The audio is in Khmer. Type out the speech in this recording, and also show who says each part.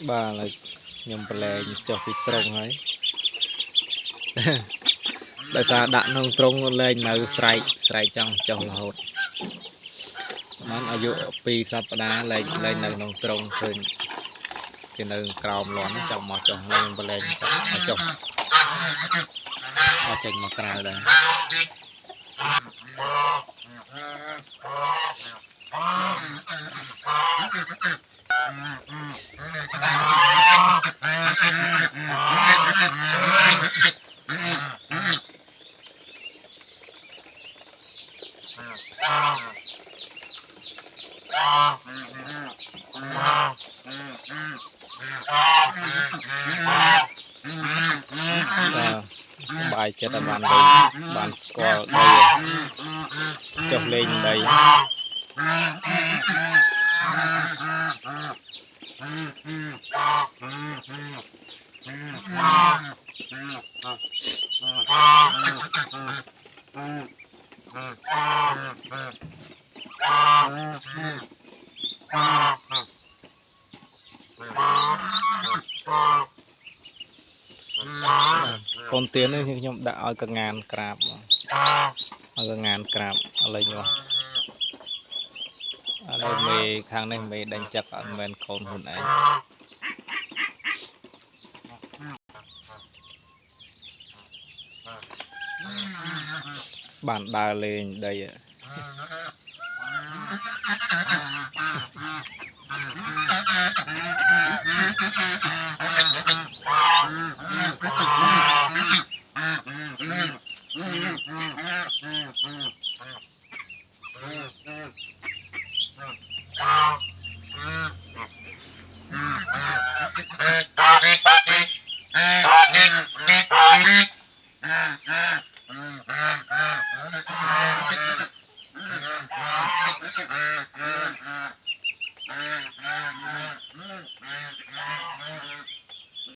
Speaker 1: bà là nhầm lệ cho cái trông ấy tại sao đạn không trông lênនៅស្រែកស្រែកចង់ចុះរហូតបានអាយុ2សប្តាហ៍លែងនៅក្នុងត្រង់ឃើញគេនៅក្រោមលាន់ចង់មកចុះលេងបលែងចុះអត់ចេញមកក្រៅដែរបាយចិត្តបានដីបានស្គាល់ដីចុះលេងដីកូនទៀននេះខ្ញុំដាក់ឲ្យកងានក្រាបឲ្យកងានក្រាបឥឡូវនេះឥឡូវមេខាងនេះមេដេញចិត្តអត់មែនកូនខ្លួនឯងបានដើរលេងដី